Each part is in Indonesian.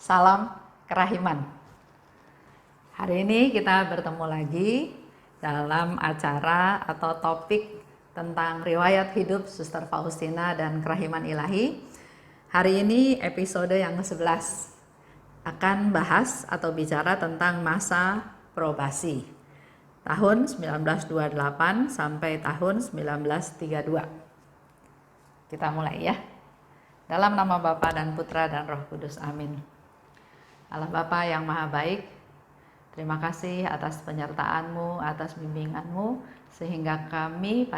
Salam kerahiman. Hari ini kita bertemu lagi dalam acara atau topik tentang riwayat hidup Suster Faustina dan kerahiman ilahi. Hari ini episode yang ke-11 akan bahas atau bicara tentang masa probasi tahun 1928 sampai tahun 1932. Kita mulai ya. Dalam nama Bapa dan Putra dan Roh Kudus, amin. Allah Bapa yang Maha Baik, terima kasih atas penyertaan-Mu, atas bimbingan-Mu, sehingga kami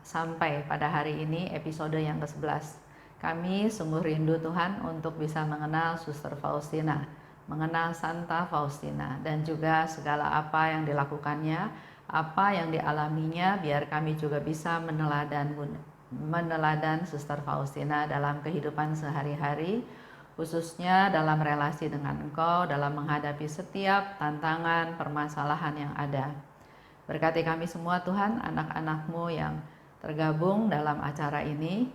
sampai pada hari ini episode yang ke-11. Kami sungguh rindu Tuhan untuk bisa mengenal Suster Faustina, mengenal Santa Faustina, dan juga segala apa yang dilakukannya, apa yang dialaminya, biar kami juga bisa meneladan Suster Faustina dalam kehidupan sehari-hari, khususnya dalam relasi dengan Engkau, dalam menghadapi setiap tantangan, permasalahan yang ada. Berkati kami semua Tuhan, anak-anak-Mu yang tergabung dalam acara ini.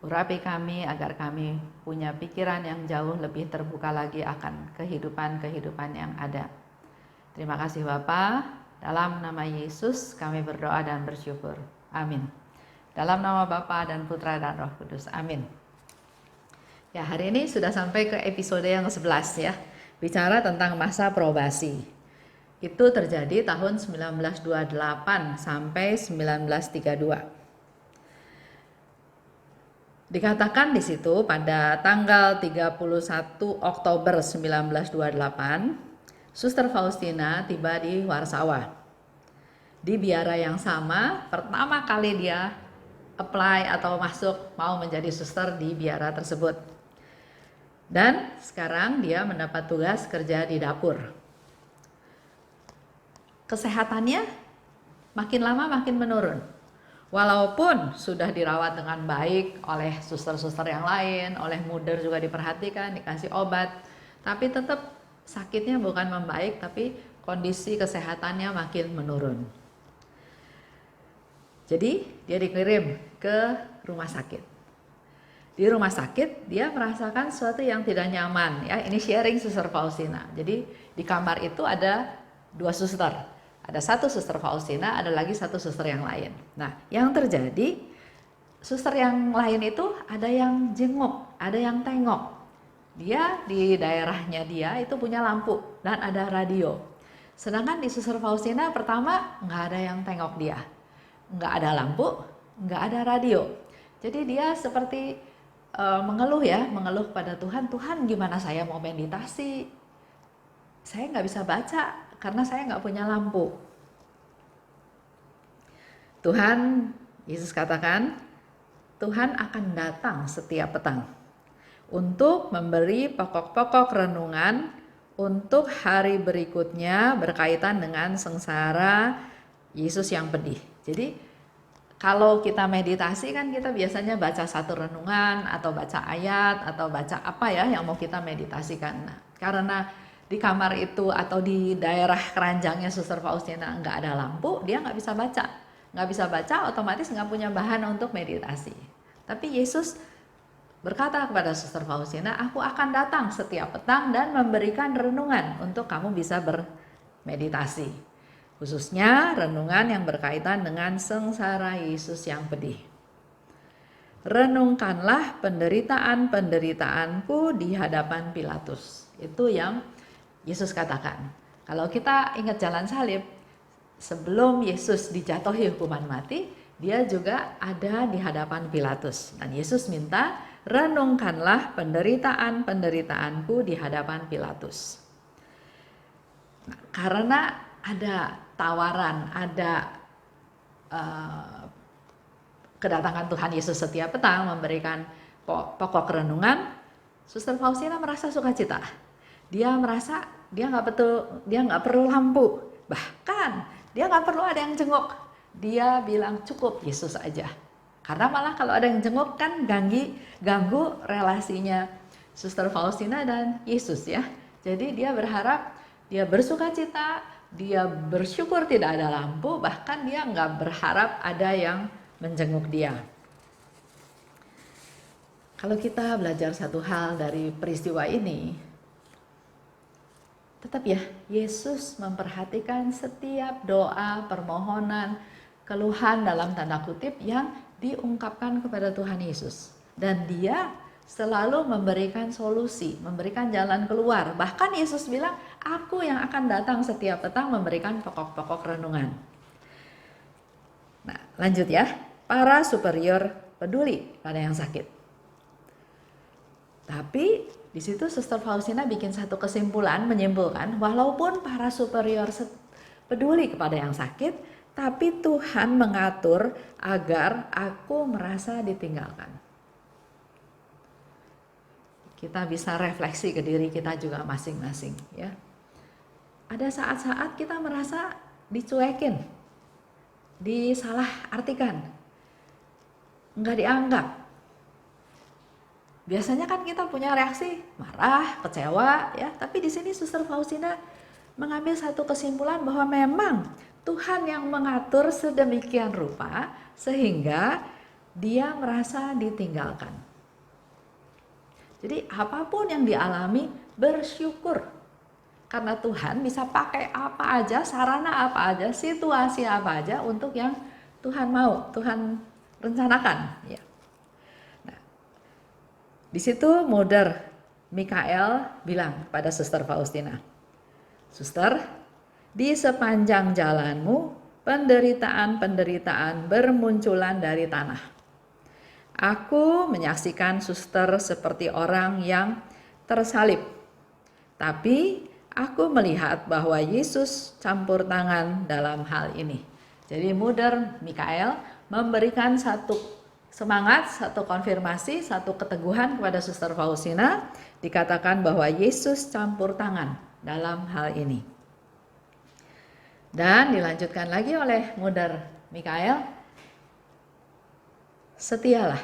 Urapi kami agar kami punya pikiran yang jauh lebih terbuka lagi akan kehidupan-kehidupan yang ada. Terima kasih Bapa. Dalam nama Yesus kami berdoa dan bersyukur. Amin. Dalam nama Bapa dan Putra dan Roh Kudus. Amin. Ya, hari ini sudah sampai ke episode yang ke-11 ya. Bicara tentang masa probasi. Itu terjadi tahun 1928 sampai 1932. Dikatakan di situ pada tanggal 31 Oktober 1928, Suster Faustina tiba di Warsawa. Di biara yang sama, pertama kali dia apply atau masuk mau menjadi suster di biara tersebut. Dan sekarang dia mendapat tugas kerja di dapur. Kesehatannya makin lama makin menurun. Walaupun sudah dirawat dengan baik oleh suster-suster yang lain, oleh muder juga diperhatikan, dikasih obat, tapi tetap sakitnya bukan membaik, tapi kondisi kesehatannya makin menurun. Jadi dia dikirim ke rumah sakit. Di rumah sakit dia merasakan sesuatu yang tidak nyaman ya. Ini sharing Suster Faustina. Jadi di kamar itu ada dua suster. Ada satu Suster Faustina, ada lagi satu suster yang lain. Nah, yang terjadi suster yang lain itu ada yang jenguk, ada yang tengok. Dia di daerahnya dia itu punya lampu dan ada radio. Sedangkan di Suster Faustina pertama nggak ada yang tengok dia. Nggak ada lampu, nggak ada radio. Jadi dia seperti mengeluh pada Tuhan. Tuhan, gimana saya mau meditasi? Saya nggak bisa baca karena saya nggak punya lampu. Tuhan, Yesus katakan, Tuhan akan datang setiap petang untuk memberi pokok-pokok renungan untuk hari berikutnya berkaitan dengan sengsara Yesus yang pedih. Jadi kalau kita meditasi kan kita biasanya baca satu renungan atau baca ayat atau baca apa ya yang mau kita meditasikan. Nah, karena di kamar itu atau di daerah keranjangnya Suster Faustina nggak ada lampu, dia nggak bisa baca. Nggak bisa baca, otomatis nggak punya bahan untuk meditasi. Tapi Yesus berkata kepada Suster Faustina, aku akan datang setiap petang dan memberikan renungan untuk kamu bisa bermeditasi. Khususnya renungan yang berkaitan dengan sengsara Yesus yang pedih. Renungkanlah penderitaan-penderitaanku di hadapan Pilatus. Itu yang Yesus katakan. Kalau kita ingat jalan salib, sebelum Yesus dijatuhi hukuman mati, dia juga ada di hadapan Pilatus. Dan Yesus minta, renungkanlah penderitaan-penderitaanku di hadapan Pilatus. Nah, karena ada tawaran, ada kedatangan Tuhan Yesus setiap petang memberikan pokok renungan, Suster Faustina merasa sukacita. Dia merasa dia nggak perlu lampu, bahkan dia nggak perlu ada yang jenguk. Dia bilang cukup Yesus aja. Karena malah kalau ada yang jenguk kan ganggu relasinya Suster Faustina dan Yesus ya. Jadi dia berharap, dia bersukacita, dia bersyukur tidak ada lampu, bahkan dia nggak berharap ada yang menjenguk dia. Kalau kita belajar satu hal dari peristiwa ini, Tetap ya, Yesus memperhatikan setiap doa, permohonan, keluhan dalam tanda kutip yang diungkapkan kepada Tuhan Yesus. Dan dia selalu memberikan solusi, memberikan jalan keluar. Bahkan Yesus bilang, aku yang akan datang setiap petang memberikan pokok-pokok renungan. Nah, lanjut ya. Para superior peduli pada yang sakit. Tapi di situ Suster Faustina bikin satu kesimpulan, menyimpulkan walaupun para superior peduli kepada yang sakit, tapi Tuhan mengatur agar aku merasa ditinggalkan. Kita bisa refleksi ke diri kita juga masing-masing ya. Ada saat-saat kita merasa dicuekin, disalah artikan, nggak dianggap. Biasanya kan kita punya reaksi marah, kecewa ya, tapi di sini Suster Faustina mengambil satu kesimpulan bahwa memang Tuhan yang mengatur sedemikian rupa sehingga dia merasa ditinggalkan. Jadi apapun yang dialami bersyukur. Karena Tuhan bisa pakai apa aja, sarana apa aja, situasi apa aja untuk yang Tuhan mau, Tuhan rencanakan ya. Di situ Mother Mikael bilang pada Suster Faustina, Suster, di sepanjang jalanmu penderitaan-penderitaan bermunculan dari tanah. Aku menyaksikan suster seperti orang yang tersalib, tapi aku melihat bahwa Yesus campur tangan dalam hal ini. Jadi Mother Mikael memberikan satu semangat, satu konfirmasi, satu keteguhan kepada Suster Faustina, dikatakan bahwa Yesus campur tangan dalam hal ini. Dan dilanjutkan lagi oleh Mother Mikael, setialah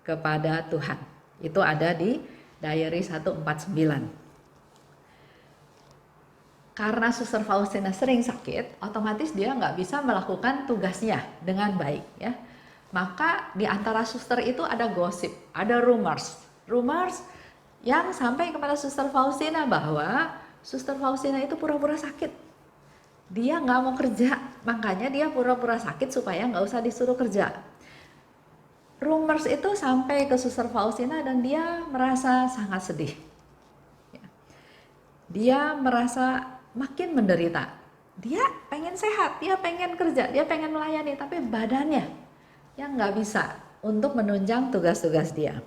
kepada Tuhan. Itu ada di Diary 149. Karena Suster Faustina sering sakit, otomatis dia nggak bisa melakukan tugasnya dengan baik ya. Maka di antara suster itu ada gosip, ada rumors yang sampai kepada Suster Faustina bahwa Suster Faustina itu pura-pura sakit. Dia nggak mau kerja, makanya dia pura-pura sakit supaya nggak usah disuruh kerja. Rumors itu sampai ke Suster Faustina dan dia merasa sangat sedih. Dia merasa makin menderita. Dia pengen sehat, dia pengen kerja, dia pengen melayani, tapi badannya yang nggak bisa untuk menunjang tugas-tugas dia.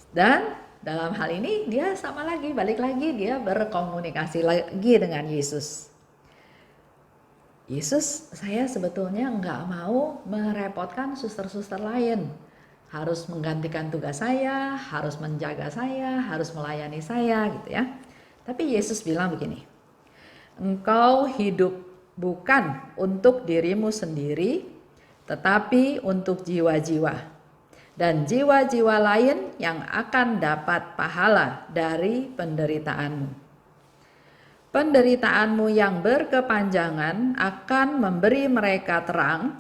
Dan dalam hal ini dia sama lagi, balik lagi dia berkomunikasi lagi dengan Yesus. Yesus, saya sebetulnya nggak mau merepotkan suster-suster lain. Harus menggantikan tugas saya, harus menjaga saya, harus melayani saya gitu ya. Tapi Yesus bilang begini, engkau hidup bukan untuk dirimu sendiri, tetapi untuk jiwa-jiwa. Dan jiwa-jiwa lain yang akan dapat pahala dari penderitaanmu. Penderitaanmu yang berkepanjangan akan memberi mereka terang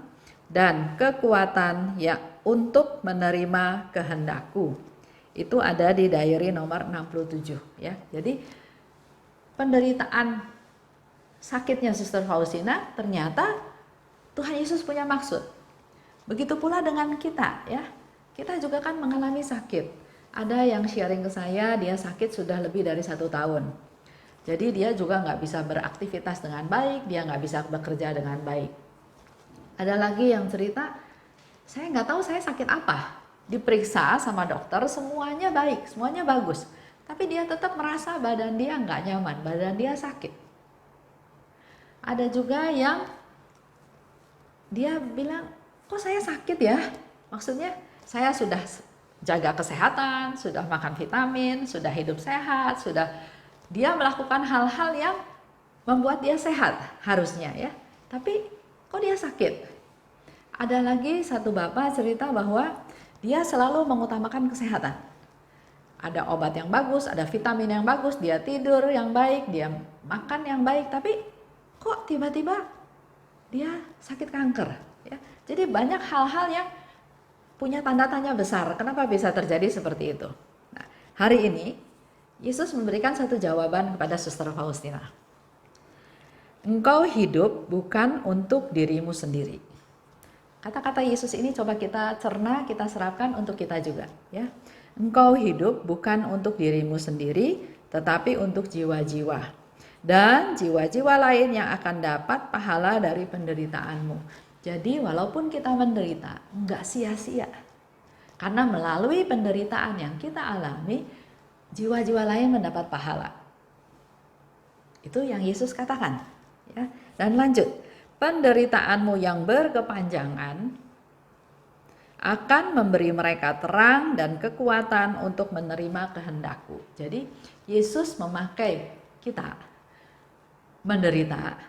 dan kekuatan ya untuk menerima kehendakku. Itu ada di diary nomor 67 ya. Jadi penderitaan sakitnya Suster Faustina ternyata Tuhan Yesus punya maksud. Begitu pula dengan kita ya. Kita juga kan mengalami sakit. Ada yang sharing ke saya, dia sakit sudah lebih dari 1 tahun. Jadi dia juga nggak bisa beraktivitas dengan baik, dia nggak bisa bekerja dengan baik. Ada lagi yang cerita, saya nggak tahu saya sakit apa. Diperiksa sama dokter, semuanya baik, semuanya bagus. Tapi dia tetap merasa badan dia nggak nyaman, badan dia sakit. Ada juga yang dia bilang, kok saya sakit ya? Maksudnya saya sudah jaga kesehatan, sudah makan vitamin, sudah hidup sehat, sudah dia melakukan hal-hal yang membuat dia sehat harusnya ya. Tapi kok dia sakit? Ada lagi satu bapak cerita bahwa dia selalu mengutamakan kesehatan. Ada obat yang bagus, ada vitamin yang bagus, dia tidur yang baik, dia makan yang baik, tapi kok tiba-tiba dia sakit kanker ya. Jadi banyak hal-hal yang punya tanda tanya besar, kenapa bisa terjadi seperti itu. Nah, hari ini Yesus memberikan satu jawaban kepada Suster Faustina. Engkau hidup bukan untuk dirimu sendiri. Kata-kata Yesus ini coba kita cerna, kita serapkan untuk kita juga, ya. Engkau hidup bukan untuk dirimu sendiri, tetapi untuk jiwa-jiwa. Dan jiwa-jiwa lain yang akan dapat pahala dari penderitaanmu. Jadi walaupun kita menderita, enggak sia-sia. Karena melalui penderitaan yang kita alami, jiwa-jiwa lain mendapat pahala. Itu yang Yesus katakan, ya. Dan lanjut, penderitaanmu yang berkepanjangan akan memberi mereka terang dan kekuatan untuk menerima kehendakku. Jadi Yesus memakai kita menderita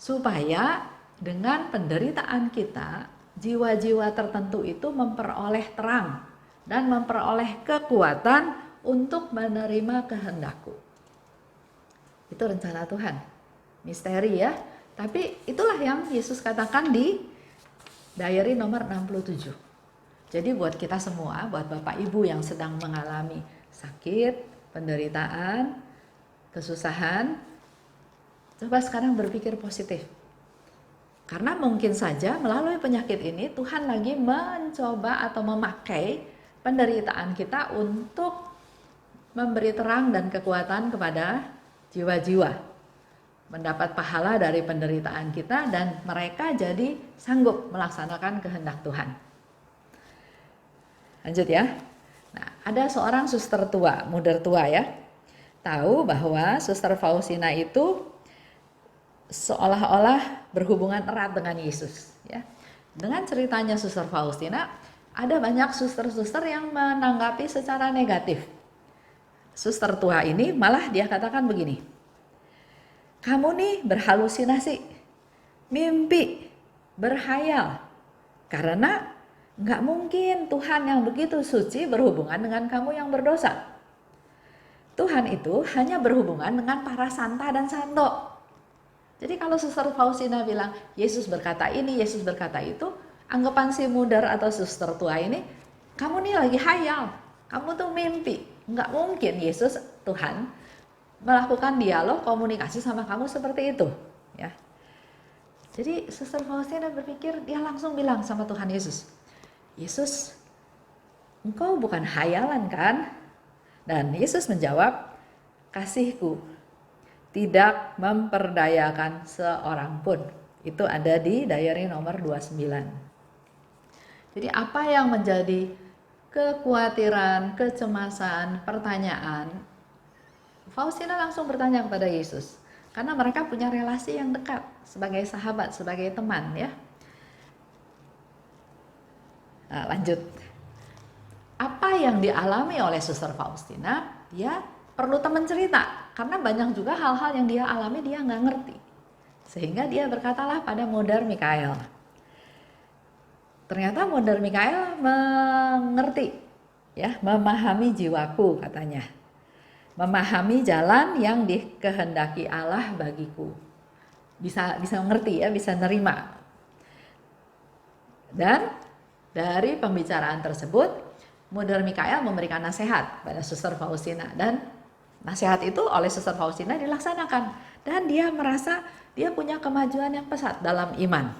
supaya dengan penderitaan kita, jiwa-jiwa tertentu itu memperoleh terang dan memperoleh kekuatan untuk menerima kehendakku. Itu rencana Tuhan. Misteri ya. Tapi itulah yang Yesus katakan di diary nomor 67. Jadi buat kita semua, buat Bapak Ibu yang sedang mengalami sakit, penderitaan, kesusahan, coba sekarang berpikir positif. Karena mungkin saja melalui penyakit ini Tuhan lagi mencoba atau memakai penderitaan kita untuk memberi terang dan kekuatan kepada jiwa-jiwa, mendapat pahala dari penderitaan kita, dan mereka jadi sanggup melaksanakan kehendak Tuhan. Lanjut ya. Nah, ada seorang suster tua, muda tua ya, tahu bahwa Suster Faustina itu seolah-olah berhubungan erat dengan Yesus. Ya. Dengan ceritanya Suster Faustina, ada banyak suster-suster yang menanggapi secara negatif. Suster tua ini malah dia katakan begini, kamu nih berhalusinasi, mimpi, berhayal, karena nggak mungkin Tuhan yang begitu suci berhubungan dengan kamu yang berdosa. Tuhan itu hanya berhubungan dengan para santa dan santo. Jadi kalau Suster Faustina bilang Yesus berkata ini, Yesus berkata itu, anggapan si mudar atau suster tua ini, kamu nih lagi hayal, kamu tuh mimpi. Nggak mungkin Yesus Tuhan melakukan dialog komunikasi sama kamu seperti itu, ya. Jadi Suster Faustina berpikir, dia langsung bilang sama Tuhan Yesus, Yesus, engkau bukan hayalan kan? Dan Yesus menjawab, kasihku tidak memperdayakan seorang pun. Itu ada di diary nomor 29. Jadi apa yang menjadi kekhawatiran, kecemasan, pertanyaan, Faustina langsung bertanya kepada Yesus. Karena mereka punya relasi yang dekat sebagai sahabat, sebagai teman ya. Nah, lanjut. Apa yang dialami oleh Suster Faustina, dia perlu teman cerita. Karena banyak juga hal-hal yang dia alami dia nggak ngerti. Sehingga dia berkatalah pada Mudar Mikael. Ternyata Mudar Mikael mengerti, ya, memahami jiwaku katanya. Memahami jalan yang dikehendaki Allah bagiku. Bisa mengerti ya, bisa nerima. Dan dari pembicaraan tersebut, Mudar Mikael memberikan nasihat pada Suster Faustina, dan nasihat itu oleh Suster Faustina dilaksanakan, dan dia merasa dia punya kemajuan yang pesat dalam iman,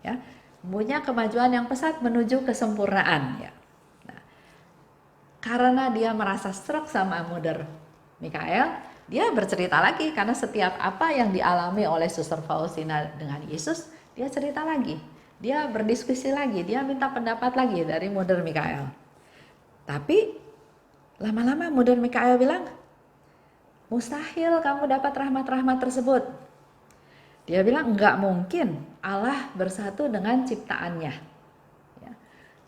ya, punya kemajuan yang pesat menuju kesempurnaan, ya. Nah, karena dia merasa struck sama Mudar Mikael, dia bercerita lagi, karena setiap apa yang dialami oleh Suster Faustina dengan Yesus, dia cerita lagi, dia berdiskusi lagi, dia minta pendapat lagi dari Mudar Mikael. Tapi lama-lama Mudar Mikael bilang, mustahil kamu dapat rahmat-rahmat tersebut. Dia bilang enggak mungkin Allah bersatu dengan ciptaannya. Ya.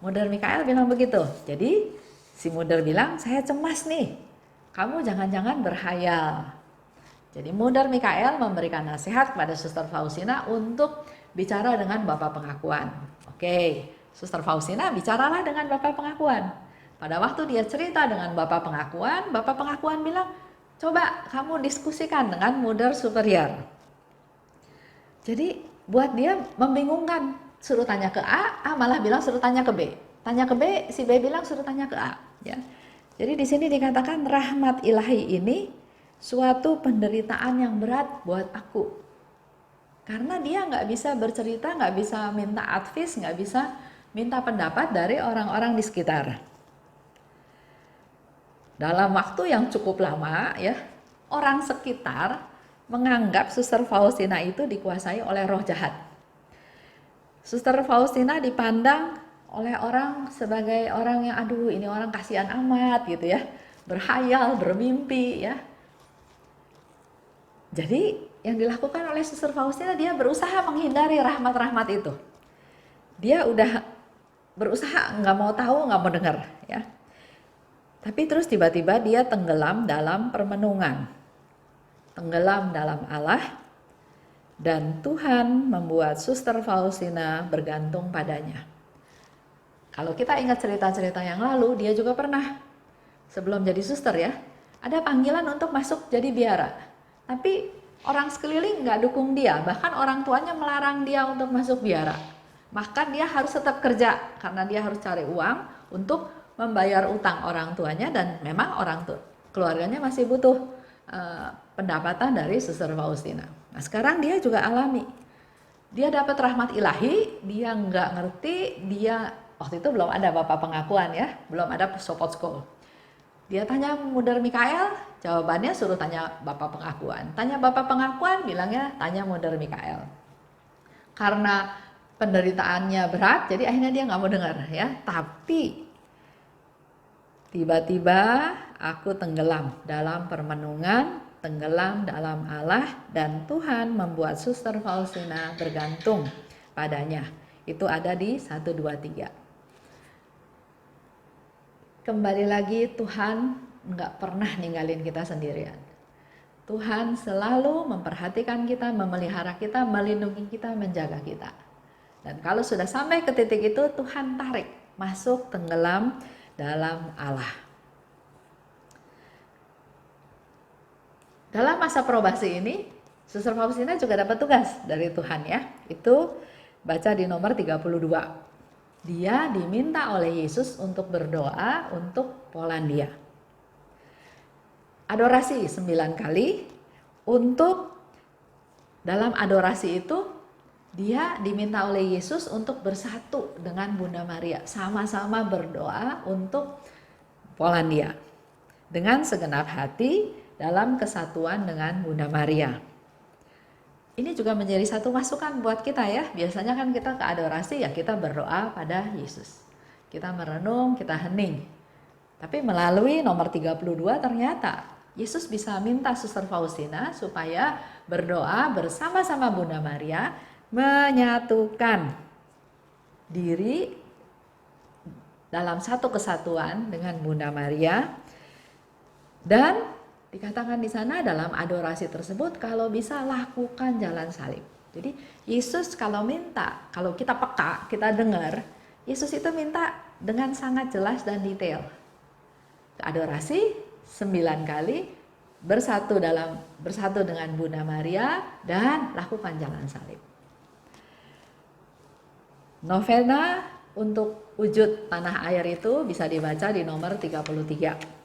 Mudar Mikael bilang begitu. Jadi si Mudar bilang, saya cemas nih, kamu jangan-jangan berhayal. Jadi Mudar Mikael memberikan nasihat kepada Suster Faustina untuk bicara dengan Bapak Pengakuan. Oke, Suster Faustina bicaralah dengan Bapak Pengakuan. Pada waktu dia cerita dengan Bapak Pengakuan bilang, coba kamu diskusikan dengan Mudar Superior. Jadi buat dia membingungkan, suruh tanya ke A malah bilang suruh tanya ke B. Tanya ke B, si B bilang suruh tanya ke A. Ya. Jadi di sini dikatakan rahmat ilahi ini suatu penderitaan yang berat buat aku. Karena dia nggak bisa bercerita, nggak bisa minta advice, nggak bisa minta pendapat dari orang-orang di sekitar. Dalam waktu yang cukup lama ya, orang sekitar menganggap Suster Faustina itu dikuasai oleh roh jahat. Suster Faustina dipandang oleh orang sebagai orang yang aduh ini orang kasihan amat gitu ya, berhayal, bermimpi ya. Jadi yang dilakukan oleh Suster Faustina, dia berusaha menghindari rahmat-rahmat itu. Dia udah berusaha nggak mau tahu, nggak mau dengar ya. Tapi terus tiba-tiba dia tenggelam dalam permenungan, tenggelam dalam Allah, dan Tuhan membuat Suster Faustina bergantung padanya. Kalau kita ingat cerita-cerita yang lalu, dia juga pernah sebelum jadi suster ya, ada panggilan untuk masuk jadi biara. Tapi orang sekeliling nggak dukung dia, bahkan orang tuanya melarang dia untuk masuk biara. Maka dia harus tetap kerja karena dia harus cari uang untuk membayar utang orang tuanya, dan memang keluarganya masih butuh pendapatan dari Suster Faustina. Nah sekarang dia juga alami, dia dapat rahmat ilahi, dia nggak ngerti, dia waktu itu belum ada Bapak Pengakuan ya, belum ada support school. Dia tanya Mother Mikael, jawabannya suruh tanya Bapak Pengakuan. Tanya Bapak Pengakuan, bilangnya tanya Mother Mikael. Karena penderitaannya berat, jadi akhirnya dia nggak mau dengar ya. Tapi tiba-tiba aku tenggelam dalam permenungan, tenggelam dalam Allah, dan Tuhan membuat Suster Faustina bergantung padanya. Itu ada di 1, 2, 3. Kembali lagi, Tuhan nggak pernah ninggalin kita sendirian. Tuhan selalu memperhatikan kita, memelihara kita, melindungi kita, menjaga kita. Dan kalau sudah sampai ke titik itu, Tuhan tarik masuk tenggelam dalam Allah. Dalam masa probasi ini, Suster Faustina juga dapat tugas dari Tuhan ya. Itu baca di nomor 32. Dia diminta oleh Yesus untuk berdoa untuk Polandia. Adorasi 9 kali. Untuk dalam adorasi itu dia diminta oleh Yesus untuk bersatu dengan Bunda Maria, sama-sama berdoa untuk Polandia dengan segenap hati dalam kesatuan dengan Bunda Maria. Ini juga menjadi satu masukan buat kita ya. Biasanya kan kita ke adorasi ya kita berdoa pada Yesus. Kita merenung, kita hening. Tapi melalui nomor 32 ternyata Yesus bisa minta Suster Faustina supaya berdoa bersama-sama Bunda Maria, menyatukan diri dalam satu kesatuan dengan Bunda Maria. Dan dikatakan di sana dalam adorasi tersebut kalau bisa lakukan jalan salib. Jadi Yesus kalau minta, kalau kita peka, kita dengar, Yesus itu minta dengan sangat jelas dan detail. Adorasi 9 kali, bersatu dengan Bunda Maria, dan lakukan jalan salib. Novena untuk wujud tanah air itu bisa dibaca di nomor 33.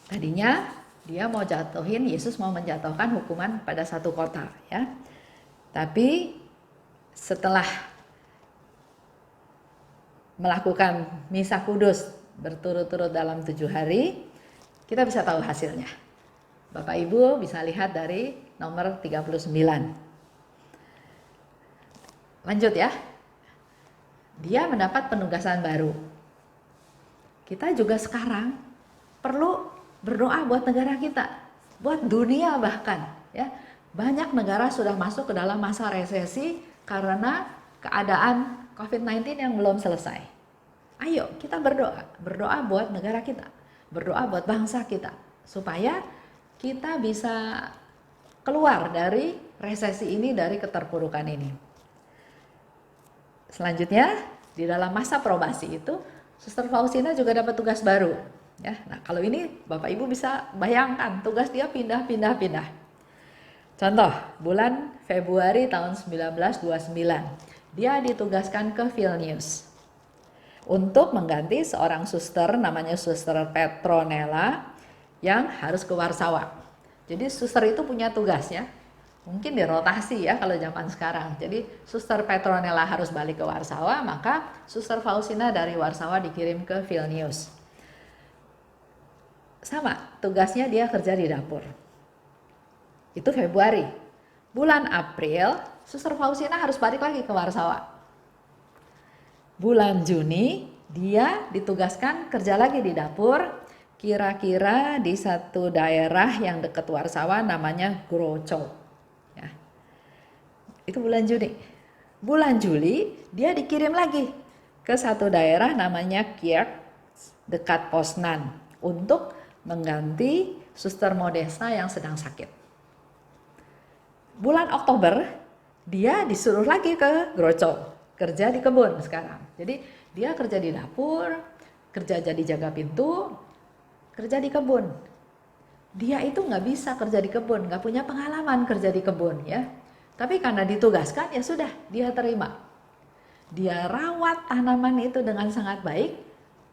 Tadinya dia mau jatuhin, Yesus mau menjatuhkan hukuman pada satu kota ya. Tapi setelah melakukan misa kudus berturut-turut dalam 7 hari, kita bisa tahu hasilnya. Bapak Ibu bisa lihat dari nomor 39. Lanjut ya. Dia mendapat penugasan baru. Kita juga sekarang perlu berdoa buat negara kita, buat dunia bahkan ya. Banyak negara sudah masuk ke dalam masa resesi karena keadaan COVID-19 yang belum selesai. Ayo kita berdoa buat negara kita, berdoa buat bangsa kita supaya kita bisa keluar dari resesi ini, dari keterpurukan ini. Selanjutnya di dalam masa probasi itu Suster Faustina juga dapat tugas baru ya. Nah, kalau ini Bapak Ibu bisa bayangkan tugas dia pindah. Contoh, bulan Februari tahun 1929 dia ditugaskan ke Vilnius. untuk mengganti seorang suster namanya Suster Petronella yang harus ke Warsawa. Jadi suster itu punya tugas ya, mungkin dirotasi ya kalau zaman sekarang. Jadi Suster Petronella harus balik ke Warsawa, maka Suster Faustina dari Warsawa dikirim ke Vilnius. Sama, tugasnya dia kerja di dapur. Itu Februari. Bulan April, Suster Faustina harus balik lagi ke Warsawa. Bulan Juni, dia ditugaskan kerja lagi di dapur, kira-kira di satu daerah yang dekat Warsawa namanya Grochow. Ya. Itu bulan Juni. Bulan Juli, dia dikirim lagi ke satu daerah namanya Kiev, dekat Poznan, untuk mengganti Suster Modesta yang sedang sakit. Bulan Oktober, dia disuruh lagi ke Grochow, kerja di kebun sekarang. Jadi dia kerja di dapur, kerja jadi jaga pintu, kerja di kebun. Dia itu nggak bisa kerja di kebun, nggak punya pengalaman kerja di kebun ya. Tapi karena ditugaskan ya sudah, dia terima. Dia rawat tanaman itu dengan sangat baik.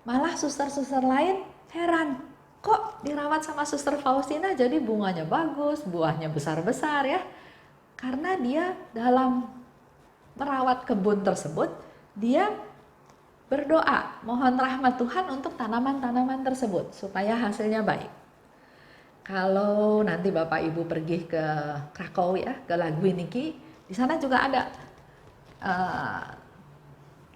Malah suster-suster lain heran, kok dirawat sama Suster Faustina jadi bunganya bagus, buahnya besar-besar ya. Karena dia dalam merawat kebun tersebut, dia berdoa mohon rahmat Tuhan untuk tanaman-tanaman tersebut supaya hasilnya baik. Kalau nanti Bapak Ibu pergi ke Krakow ya, ke Lagwiniki, di sana juga ada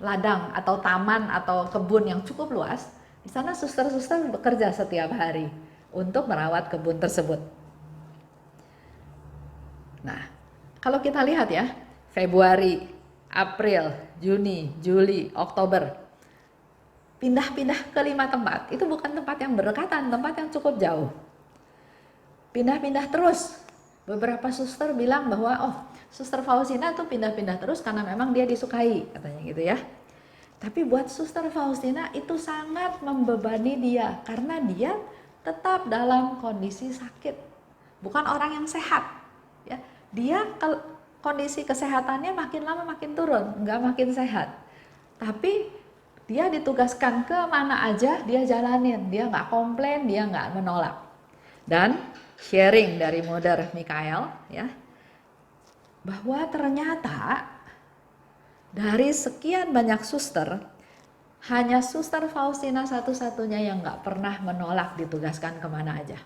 ladang atau taman atau kebun yang cukup luas. Di sana suster-suster bekerja setiap hari untuk merawat kebun tersebut. Nah, kalau kita lihat ya, Februari, April, Juni, Juli, Oktober, pindah-pindah ke 5 tempat. Itu bukan tempat yang berdekatan, tempat yang cukup jauh. Pindah-pindah terus. Beberapa suster bilang bahwa Suster Faustina tuh pindah-pindah terus karena memang dia disukai, katanya gitu ya. Tapi buat Suster Faustina itu sangat membebani dia karena dia tetap dalam kondisi sakit. Bukan orang yang sehat. Ya, dia kondisi kesehatannya makin lama makin turun, nggak makin sehat. Tapi dia ditugaskan ke mana aja dia jalanin, dia nggak komplain, dia nggak menolak. Dan sharing dari Mother Michael ya, bahwa ternyata dari sekian banyak suster, hanya Suster Faustina satu-satunya yang nggak pernah menolak ditugaskan kemana aja.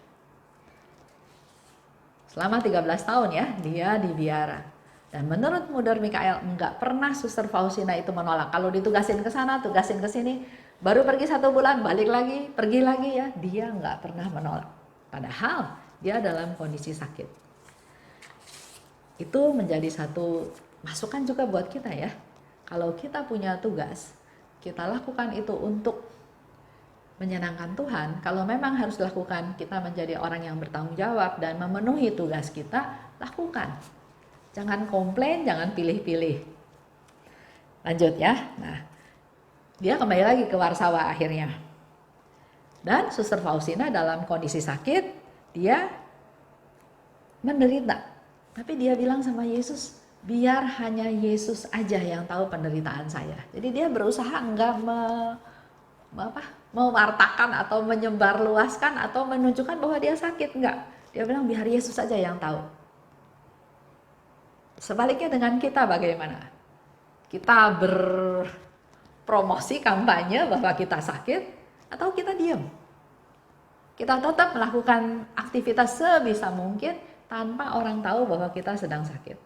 Selama 13 tahun ya, dia di biara. Dan menurut Mother Michael, nggak pernah Suster Faustina itu menolak. Kalau ditugasin ke sana, tugasin ke sini, baru pergi 1 bulan, balik lagi, pergi lagi ya, dia nggak pernah menolak. Padahal dia dalam kondisi sakit. Itu menjadi satu masukan juga buat kita ya. Kalau kita punya tugas, kita lakukan itu untuk menyenangkan Tuhan. Kalau memang harus dilakukan, kita menjadi orang yang bertanggung jawab dan memenuhi tugas kita, lakukan. Jangan komplain, jangan pilih-pilih. Lanjut ya. Nah, dia kembali lagi ke Warsawa akhirnya. Dan Suster Faustina dalam kondisi sakit, dia menderita. Tapi dia bilang sama Yesus, biar hanya Yesus aja yang tahu penderitaan saya. Jadi dia berusaha enggak mewartakan atau menyebarluaskan atau menunjukkan bahwa dia sakit, enggak. Dia bilang biar Yesus saja yang tahu. Sebaliknya dengan kita bagaimana? Kita berpromosi kampanye bahwa kita sakit atau kita diam? Kita tetap melakukan aktivitas sebisa mungkin tanpa orang tahu bahwa kita sedang sakit.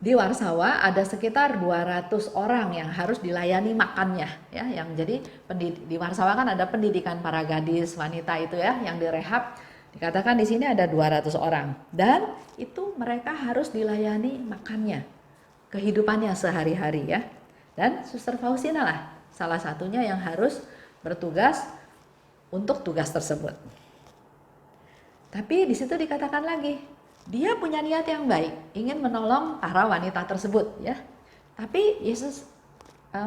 Di Warsawa ada sekitar 200 orang yang harus dilayani makannya ya, yang jadi di Warsawa kan ada pendidikan para gadis wanita itu ya yang direhab. Dikatakan di sini ada 200 orang dan itu mereka harus dilayani makannya, kehidupannya sehari-hari ya. Dan Suster Faustina lah salah satunya yang harus bertugas untuk tugas tersebut. Tapi di situ dikatakan lagi, dia punya niat yang baik, ingin menolong para wanita tersebut ya. Tapi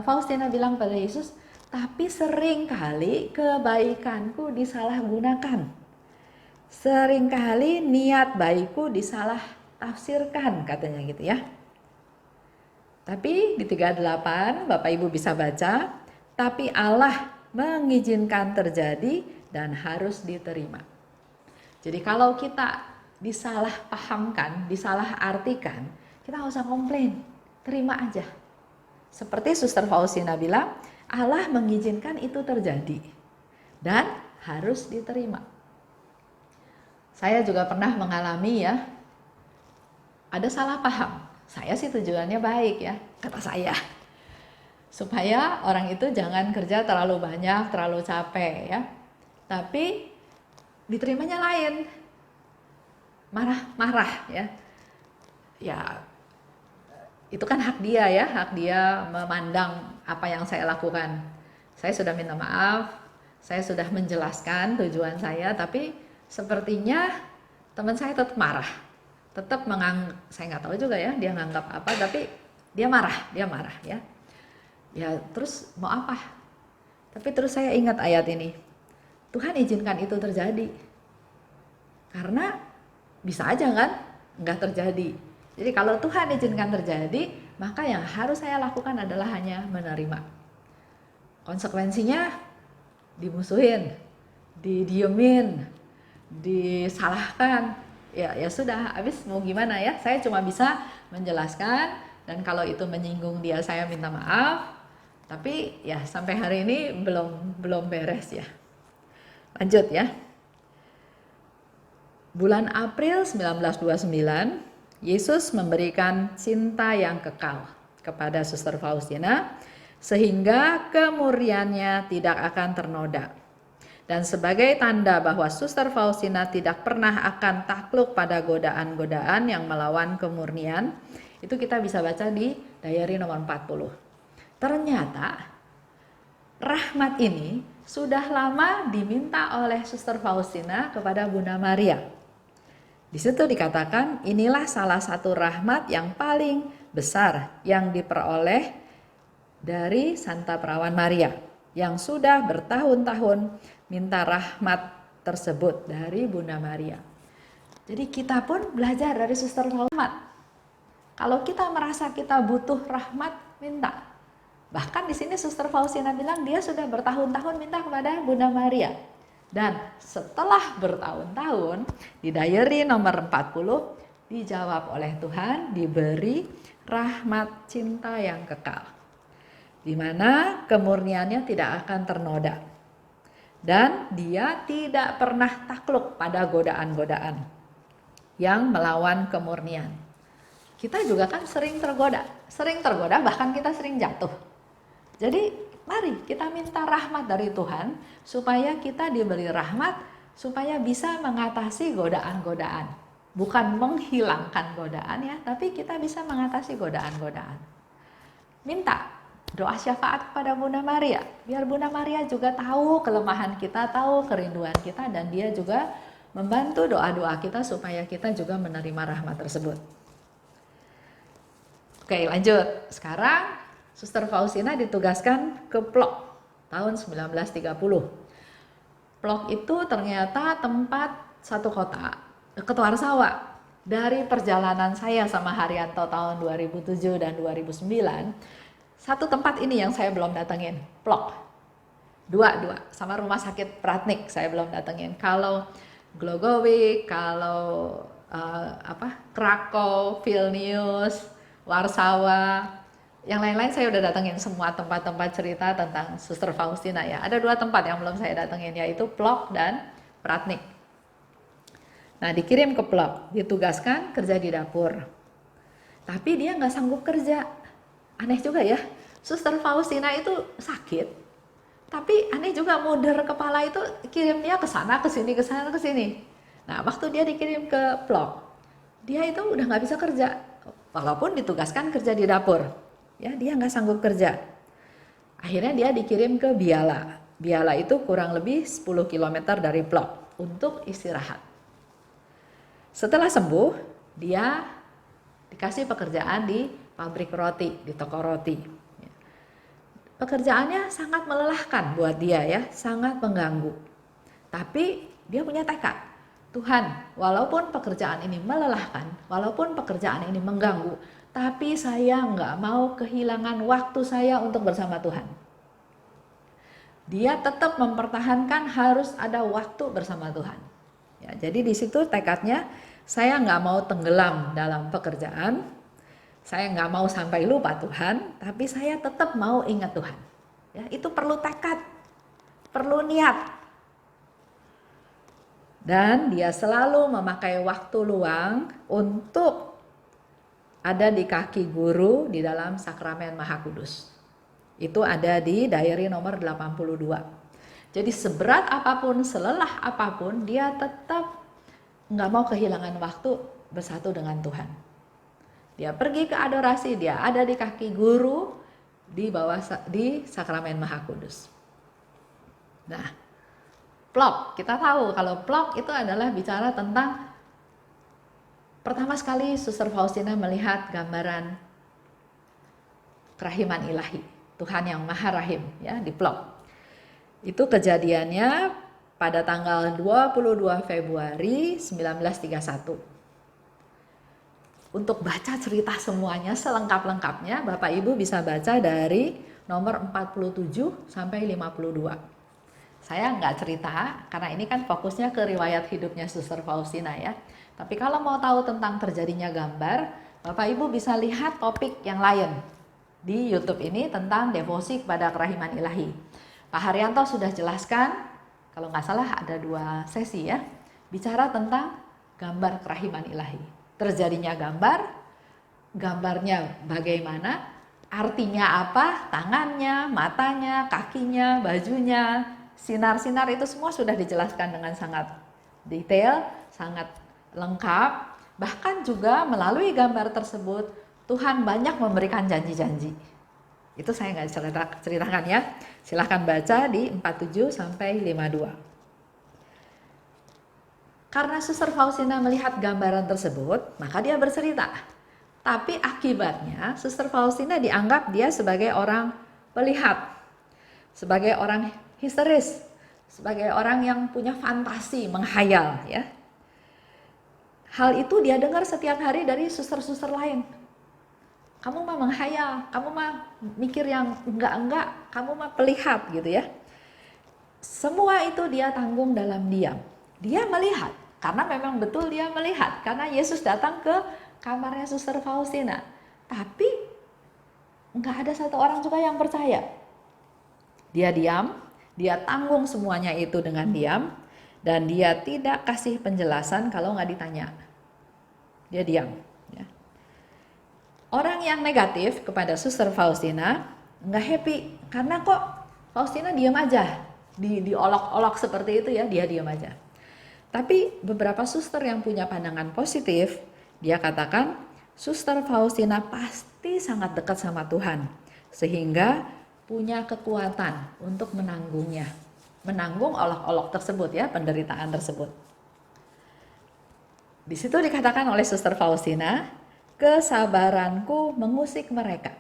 Faustina bilang pada Yesus, tapi seringkali kebaikanku disalahgunakan. Seringkali niat baikku disalah tafsirkan, katanya gitu ya. Tapi di 38 Bapak Ibu bisa baca, tapi Allah mengizinkan terjadi dan harus diterima. Jadi kalau kita disalahpahamkan, disalahartikan, kita nggak usah komplain, terima aja. Seperti Suster Faustina bilang, Allah mengizinkan itu terjadi dan harus diterima. Saya juga pernah mengalami ya, ada salah paham. Saya sih tujuannya baik ya, kata saya. Supaya orang itu jangan kerja terlalu banyak, terlalu capek ya. Tapi diterimanya lain. Marah-marah ya. Ya, itu kan hak dia ya, hak dia memandang apa yang saya lakukan. Saya sudah minta maaf, saya sudah menjelaskan tujuan saya, tapi sepertinya teman saya tetap marah. Tetap saya nggak tahu juga ya dia nganggap apa, tapi dia marah ya. Ya terus mau apa? Tapi terus saya ingat ayat ini, Tuhan izinkan itu terjadi, karena bisa aja kan nggak terjadi. Jadi kalau Tuhan izinkan terjadi, maka yang harus saya lakukan adalah hanya menerima. Konsekuensinya dimusuhin, didiemin, disalahkan. Ya sudah, habis mau gimana ya? Saya cuma bisa menjelaskan, dan kalau itu menyinggung dia saya minta maaf. Tapi ya sampai hari ini belum beres ya. Lanjut ya. Bulan April 1929, Yesus memberikan cinta yang kekal kepada Suster Faustina sehingga kemurniannya tidak akan ternoda. Dan sebagai tanda bahwa Suster Faustina tidak pernah akan takluk pada godaan-godaan yang melawan kemurnian, itu kita bisa baca di diary nomor 40. Ternyata rahmat ini sudah lama diminta oleh Suster Faustina kepada Bunda Maria. Di situ dikatakan, inilah salah satu rahmat yang paling besar yang diperoleh dari Santa Perawan Maria, yang sudah bertahun-tahun minta rahmat tersebut dari Bunda Maria. Jadi kita pun belajar dari Suster rahmat. Kalau kita merasa kita butuh rahmat, minta. Bahkan di sini Suster Faustina bilang dia sudah bertahun-tahun minta kepada Bunda Maria. Dan setelah bertahun-tahun di diary nomor 40 dijawab oleh Tuhan, diberi rahmat cinta yang kekal, di mana kemurniannya tidak akan ternoda. Dan dia tidak pernah takluk pada godaan-godaan yang melawan kemurnian. Kita juga kan sering tergoda bahkan kita sering jatuh. Jadi mari kita minta rahmat dari Tuhan supaya kita diberi rahmat supaya bisa mengatasi godaan-godaan. Bukan menghilangkan godaan ya, tapi kita bisa mengatasi godaan-godaan. Minta doa syafaat kepada Bunda Maria, biar Bunda Maria juga tahu kelemahan kita, tahu kerinduan kita, dan dia juga membantu doa-doa kita supaya kita juga menerima rahmat tersebut. Oke, lanjut. Sekarang Suster Faustina ditugaskan ke Plok tahun 1930. Plok itu ternyata tempat satu kota, dekat Warsawa. Dari perjalanan saya sama Haryanto tahun 2007 dan 2009, satu tempat ini yang saya belum datengin, Plok. Dua, sama rumah sakit Pratnik saya belum datengin. Kalau Glogowic, kalau Krakow, Vilnius, Warsawa, yang lain-lain saya udah datengin semua tempat-tempat cerita tentang Suster Faustina ya. Ada 2 tempat yang belum saya datengin, yaitu Plok dan Pratnik. Nah, dikirim ke Plok, ditugaskan kerja di dapur. Tapi dia nggak sanggup kerja. Aneh juga ya, Suster Faustina itu sakit, tapi aneh juga muder kepala itu kirim dia ke sana, ke sini, ke sana, ke sini. Nah, waktu dia dikirim ke Plok, dia itu udah nggak bisa kerja, walaupun ditugaskan kerja di dapur. Ya, dia nggak sanggup kerja. Akhirnya dia dikirim ke Biala. Biala itu kurang lebih 10 km dari Plok untuk istirahat. Setelah sembuh, dia dikasih pekerjaan di pabrik roti, di toko roti. Pekerjaannya sangat melelahkan buat dia ya, sangat mengganggu. Tapi dia punya tekad, Tuhan, walaupun pekerjaan ini melelahkan, walaupun pekerjaan ini mengganggu, tapi saya nggak mau kehilangan waktu saya untuk bersama Tuhan. Dia tetap mempertahankan harus ada waktu bersama Tuhan. Ya, jadi di situ tekadnya, saya nggak mau tenggelam dalam pekerjaan, saya nggak mau sampai lupa Tuhan, tapi saya tetap mau ingat Tuhan. Ya, itu perlu tekad, perlu niat. Dan dia selalu memakai waktu luang untuk ada di kaki guru di dalam sakramen Maha Kudus. Itu ada di diary nomor 82. Jadi seberat apapun, selelah apapun, dia tetap nggak mau kehilangan waktu bersatu dengan Tuhan. Dia pergi ke adorasi, dia ada di kaki guru di sakramen Maha Kudus. Nah, plok, kita tahu kalau plok itu adalah bicara tentang pertama sekali Suster Faustina melihat gambaran kerahiman ilahi, Tuhan yang Maha Rahim, ya, di plok. Itu kejadiannya pada tanggal 22 Februari 1931. Untuk baca cerita semuanya selengkap-lengkapnya, Bapak Ibu bisa baca dari nomor 47 sampai 52. Saya nggak cerita karena ini kan fokusnya ke riwayat hidupnya Suster Faustina, ya. Tapi kalau mau tahu tentang terjadinya gambar, Bapak Ibu bisa lihat topik yang lain di YouTube ini tentang devosi kepada kerahiman ilahi. Pak Haryanto sudah jelaskan, kalau nggak salah ada 2 sesi, ya, bicara tentang gambar kerahiman ilahi. Terjadinya gambarnya bagaimana, artinya apa, tangannya, matanya, kakinya, bajunya, sinar-sinar itu semua sudah dijelaskan dengan sangat detail, sangat lengkap. Bahkan juga melalui gambar tersebut Tuhan banyak memberikan janji-janji. Itu saya nggak ceritakan, ya. Silahkan baca di 47 sampai 52. Karena Suster Faustina melihat gambaran tersebut, maka dia bercerita. Tapi akibatnya Suster Faustina dianggap dia sebagai orang pelihat, sebagai orang histeris, sebagai orang yang punya fantasi, menghayal, ya. Hal itu dia dengar setiap hari dari suster-suster lain. Kamu mah menghayal, kamu mah mikir yang enggak, kamu mah pelihat, gitu, ya. Semua itu dia tanggung dalam diam. Dia melihat, karena memang betul dia melihat, karena Yesus datang ke kamarnya Suster Faustina. Tapi enggak ada satu orang juga yang percaya. Dia diam, dia tanggung semuanya itu dengan diam, dan dia tidak kasih penjelasan kalau nggak ditanya. Dia diam. Ya. Orang yang negatif kepada Suster Faustina nggak happy, karena kok Faustina diam aja, diolok-olok seperti itu, ya, dia diam aja. Tapi beberapa suster yang punya pandangan positif, dia katakan Suster Faustina pasti sangat dekat sama Tuhan, sehingga punya kekuatan untuk menanggungnya, menanggung olok-olok tersebut, ya, penderitaan tersebut. Di situ dikatakan oleh Suster Faustina, kesabaranku mengusik mereka,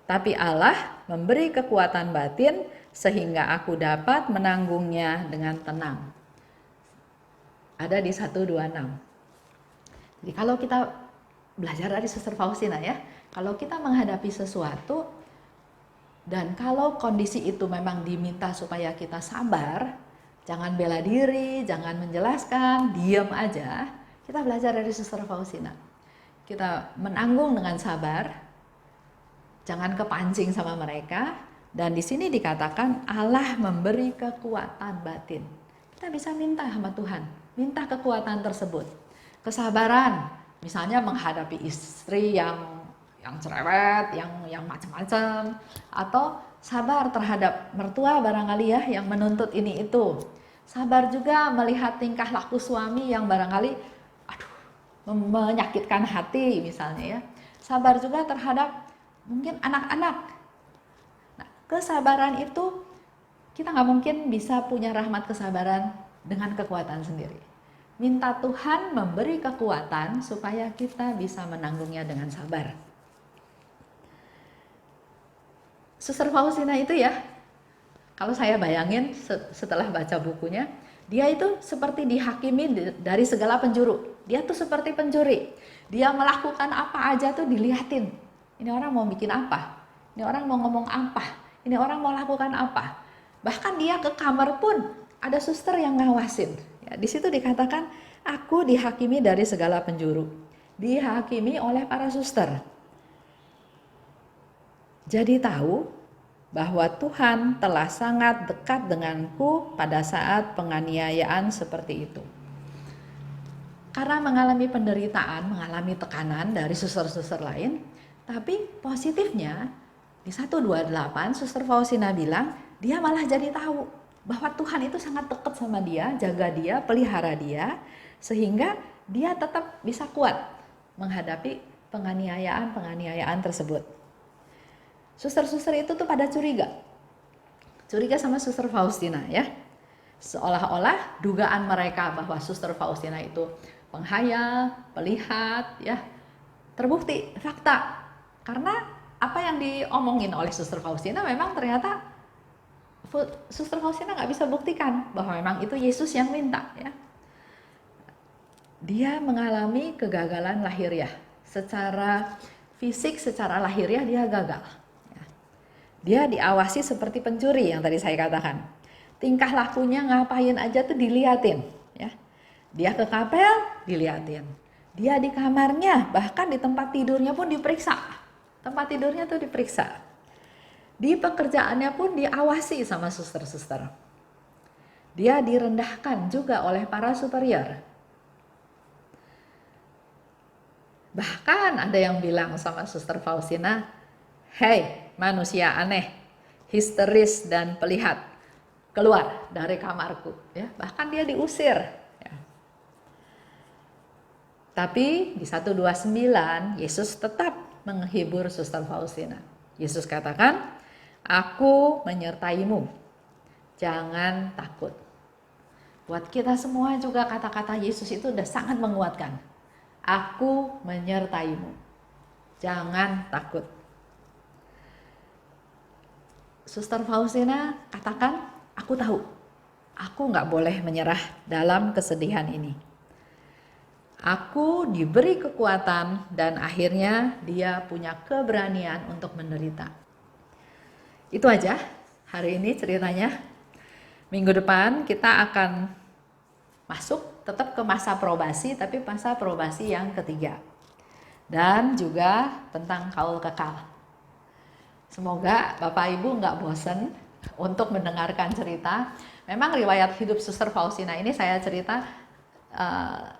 tapi Allah memberi kekuatan batin sehingga aku dapat menanggungnya dengan tenang. Ada di 126. Jadi kalau kita belajar dari Suster Faustina, ya, kalau kita menghadapi sesuatu dan kalau kondisi itu memang diminta supaya kita sabar, jangan bela diri, jangan menjelaskan, diam aja. Kita belajar dari Suster Faustina. Kita menanggung dengan sabar, jangan kepancing sama mereka. Dan di sini dikatakan Allah memberi kekuatan batin. Kita bisa minta sama Tuhan, minta kekuatan tersebut. Kesabaran, misalnya menghadapi istri yang cerewet, yang macam-macam, atau sabar terhadap mertua barangkali, ya, yang menuntut ini itu. Sabar juga melihat tingkah laku suami yang barangkali menyakitkan hati, misalnya, ya. Sabar juga terhadap mungkin anak-anak. Nah, kesabaran itu kita nggak mungkin bisa punya rahmat kesabaran dengan kekuatan sendiri. Minta Tuhan memberi kekuatan supaya kita bisa menanggungnya dengan sabar. Suster Faustina itu, ya, kalau saya bayangin setelah baca bukunya, dia itu seperti dihakimi dari segala penjuru. Dia tuh seperti pencuri. Dia melakukan apa aja tuh dilihatin. Ini orang mau bikin apa? Ini orang mau ngomong apa? Ini orang mau lakukan apa? Bahkan dia ke kamar pun ada suster yang ngawasin. Ya, di situ dikatakan, aku dihakimi dari segala penjuru. Dihakimi oleh para suster. Jadi tahu bahwa Tuhan telah sangat dekat denganku pada saat penganiayaan seperti itu. Karena mengalami penderitaan, mengalami tekanan dari suster-suster lain, tapi positifnya di 128 Suster Faustina bilang dia malah jadi tahu bahwa Tuhan itu sangat dekat sama dia, jaga dia, pelihara dia, sehingga dia tetap bisa kuat menghadapi penganiayaan tersebut. Suster-suster itu tuh pada curiga sama Suster Faustina ya. Seolah-olah dugaan mereka bahwa Suster Faustina itu penghayal, pelihat ya, terbukti fakta. Karena apa yang diomongin oleh Suster Faustina memang ternyata Suster Faustina nggak bisa buktikan bahwa memang itu Yesus yang minta ya. Dia mengalami kegagalan lahiriah. Secara fisik, secara lahiriah dia gagal. Dia diawasi seperti pencuri yang tadi saya katakan. Tingkah lakunya ngapain aja tuh diliatin ya. Dia ke kapel diliatin. Dia di kamarnya, bahkan di tempat tidurnya pun diperiksa. Tempat tidurnya tuh diperiksa. Di pekerjaannya pun diawasi sama suster-suster. Dia direndahkan juga oleh para superior. Bahkan ada yang bilang sama Suster Faustina, "Hei, manusia aneh, histeris dan pelihat, keluar dari kamarku." Ya, bahkan dia diusir. Ya. Tapi di 129 Yesus tetap menghibur Suster Faustina. Yesus katakan, "Aku menyertaimu, jangan takut." Buat kita semua juga kata-kata Yesus itu udah sangat menguatkan. Aku menyertaimu, jangan takut. Suster Faustina katakan, aku tahu, aku nggak boleh menyerah dalam kesedihan ini. Aku diberi kekuatan dan akhirnya dia punya keberanian untuk menderita. Itu aja hari ini ceritanya. Minggu depan kita akan masuk tetap ke masa probasi, tapi masa probasi yang ketiga. Dan juga tentang kaul kekal. Semoga Bapak Ibu nggak bosen untuk mendengarkan cerita. Memang riwayat hidup Suster Faustina ini saya cerita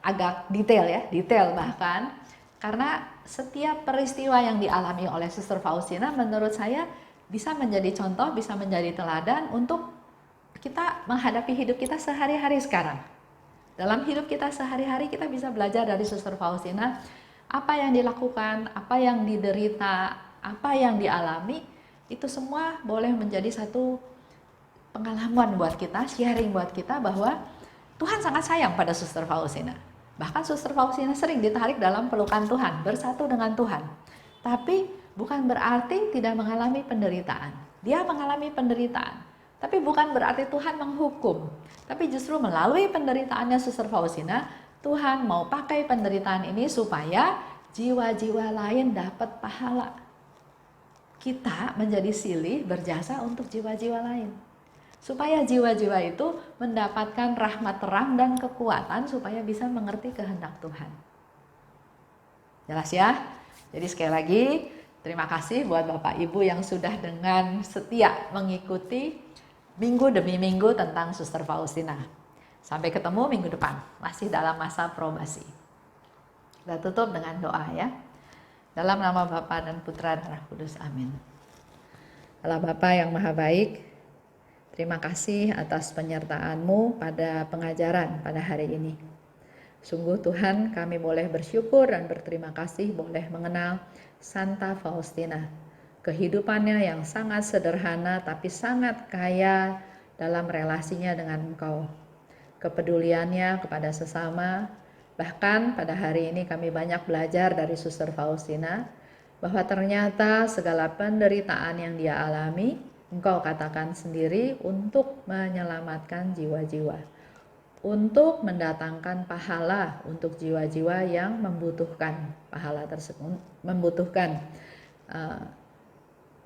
agak detail bahkan. Karena setiap peristiwa yang dialami oleh Suster Faustina menurut saya bisa menjadi contoh, bisa menjadi teladan untuk kita menghadapi hidup kita sehari-hari sekarang. Dalam hidup kita sehari-hari kita bisa belajar dari Suster Faustina apa yang dilakukan, apa yang diderita, apa yang dialami, itu semua boleh menjadi satu pengalaman buat kita, sharing buat kita bahwa Tuhan sangat sayang pada Suster Faustina. Bahkan Suster Faustina sering ditarik dalam pelukan Tuhan, bersatu dengan Tuhan. Tapi bukan berarti tidak mengalami penderitaan. Dia mengalami penderitaan. Tapi bukan berarti Tuhan menghukum. Tapi justru melalui penderitaannya Suster Faustina, Tuhan mau pakai penderitaan ini supaya jiwa-jiwa lain dapat pahala. Kita menjadi silih berjasa untuk jiwa-jiwa lain. Supaya jiwa-jiwa itu mendapatkan rahmat terang dan kekuatan supaya bisa mengerti kehendak Tuhan. Jelas ya? Jadi sekali lagi, terima kasih buat Bapak Ibu yang sudah dengan setia mengikuti minggu demi minggu tentang Suster Faustina. Sampai ketemu minggu depan, masih dalam masa probasi. Kita tutup dengan doa ya. Dalam nama Bapa dan Putra dan Roh Kudus, amin. Allah Bapa yang Maha Baik, terima kasih atas penyertaan-Mu pada pengajaran pada hari ini. Sungguh Tuhan, kami boleh bersyukur dan berterima kasih boleh mengenal Santa Faustina. Kehidupannya yang sangat sederhana tapi sangat kaya dalam relasinya dengan Engkau. Kepeduliannya kepada sesama, bahkan pada hari ini kami banyak belajar dari Suster Faustina bahwa ternyata segala penderitaan yang dia alami, Engkau katakan sendiri untuk menyelamatkan jiwa-jiwa. untuk mendatangkan pahala untuk jiwa-jiwa yang membutuhkan pahala tersebut, membutuhkan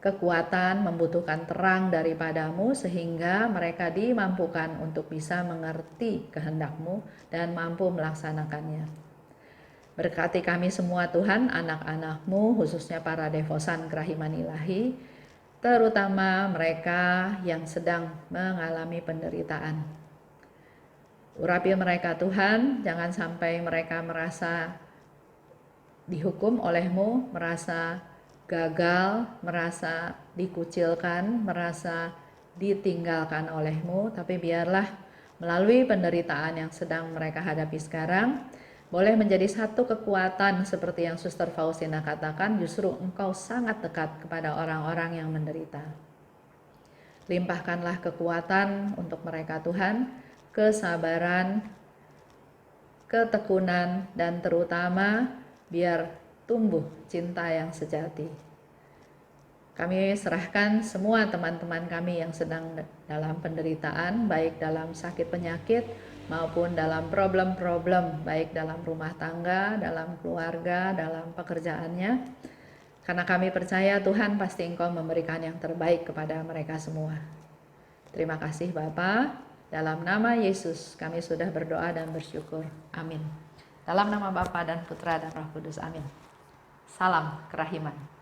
kekuatan, membutuhkan terang daripadamu, sehingga mereka dimampukan untuk bisa mengerti kehendak-Mu dan mampu melaksanakannya. Berkati kami semua Tuhan, anak-anak-Mu, khususnya para devosan kerahiman ilahi, terutama mereka yang sedang mengalami penderitaan. Urapi mereka Tuhan, jangan sampai mereka merasa dihukum oleh-Mu, merasa gagal, merasa dikucilkan, merasa ditinggalkan oleh-Mu, tapi biarlah melalui penderitaan yang sedang mereka hadapi sekarang, boleh menjadi satu kekuatan seperti yang Suster Faustina katakan, justru Engkau sangat dekat kepada orang-orang yang menderita. Limpahkanlah kekuatan untuk mereka Tuhan, kesabaran, ketekunan, dan terutama biar tumbuh cinta yang sejati. Kami serahkan semua teman-teman kami yang sedang dalam penderitaan, baik dalam sakit penyakit maupun dalam problem-problem, baik dalam rumah tangga, dalam keluarga, dalam pekerjaannya. Karena kami percaya Tuhan pasti Engkau memberikan yang terbaik kepada mereka semua. Terima kasih Bapa. Dalam nama Yesus kami sudah berdoa dan bersyukur. Amin. Dalam nama Bapa dan Putra dan Roh Kudus. Amin. Salam kerahiman.